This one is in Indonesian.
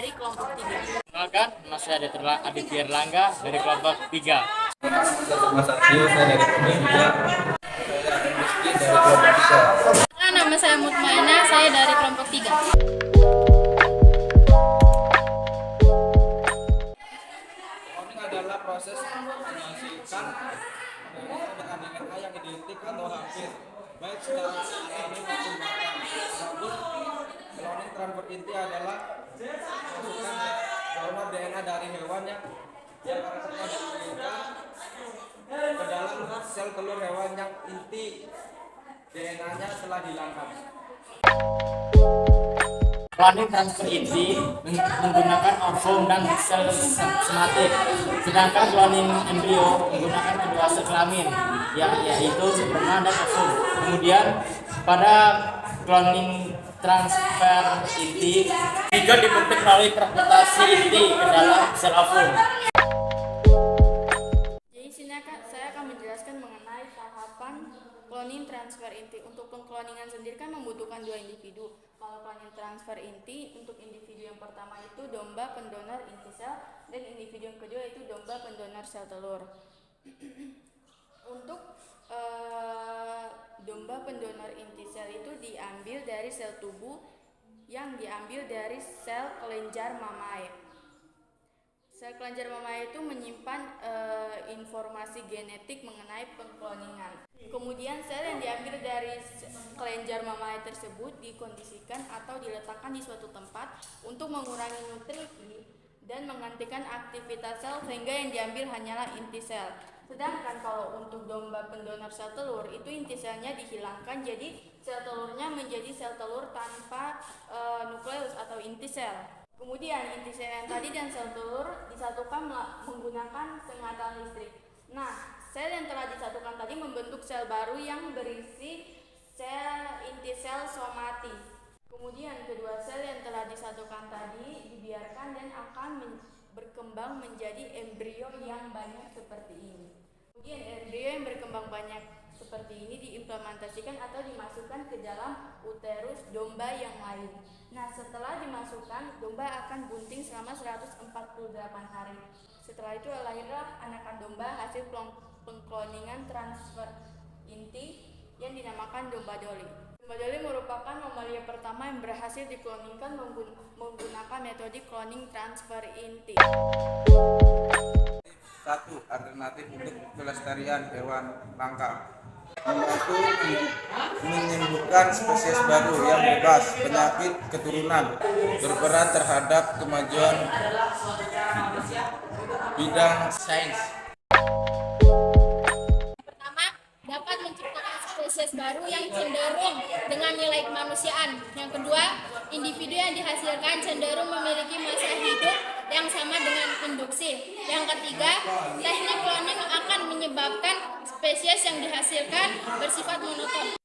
dari kelompok 3. Kenalkan, nama saya Aditya Erlangga dari kelompok 3. Mas Artio, saya dari kelompok 3. Saya Rizky dari kelompok 3. Nama saya Mutmaina, saya dari kelompok 3. Cloning adalah proses menghasilkan dengan DNA yang identik atau hampir, baik secara alami maupun buatan. Namun, cloning transfer inti adalah masukkan donor DNA dari hewan yang karakternya diinginkan ke dalam sel telur hewan yang inti DNA-nya telah dihilangkan. Cloning transfer inti menggunakan ovum dan sel somatik, sedangkan cloning embrio menggunakan kedua sel kelamin, yaitu sperma dan ovum. Kemudian pada cloning transfer inti juga dibentuk melalui fragmentasi inti ke dalam sel ovum. Jadi sini saya akan menjelaskan mengenai tahapan cloning transfer inti. Untuk pengkloningan sendiri kan membutuhkan 2 individu. Kalau cloning transfer inti, untuk individu yang pertama itu domba pendonor inti sel, dan individu yang kedua itu domba pendonor sel telur. Untuk domba pendonor inti sel itu diambil dari sel tubuh yang diambil dari sel kelenjar mamae. Sel kelenjar mamae itu menyimpan informasi genetik mengenai pengkloningan. Kemudian sel yang diambil dari kelenjar mamae tersebut dikondisikan atau diletakkan di suatu tempat untuk mengurangi nutrisi dan menghentikan aktivitas sel, sehingga yang diambil hanyalah inti sel. Sedangkan kalau untuk domba pendonor sel telur itu inti selnya dihilangkan, jadi sel telurnya menjadi sel telur tanpa nukleus atau inti sel. Kemudian inti sel yang tadi dan sel telur disatukan menggunakan sengatan listrik. Nah, sel yang telah disatukan tadi membentuk sel baru yang berisi sel inti sel somatis. Kemudian kedua sel yang telah disatukan tadi dibiarkan dan akan berkembang menjadi embrio yang banyak seperti ini. Kemudian embrio yang berkembang banyak seperti ini diimplementasikan atau dimasukkan ke dalam uterus domba yang lain. Nah, setelah dimasukkan, domba akan bunting selama 148 hari. Setelah itu lahirlah anakan domba hasil pengkloningan transfer inti yang dinamakan domba doli. Domba doli merupakan mamalia pertama yang berhasil dikloningkan menggunakan metode cloning transfer inti. 1. Alternatif untuk pelestarian hewan langka. Membantu menyembuhkan spesies baru yang bebas penyakit keturunan, berperan terhadap kemajuan bidang sains. Pertama, dapat menciptakan spesies baru yang cenderung dengan nilai kemanusiaan. Yang kedua, individu yang dihasilkan cenderung memiliki masa hidup yang sama dengan induksi. Yang ketiga, teknik cloning akan menyebabkan spesies yang dihasilkan bersifat monoton.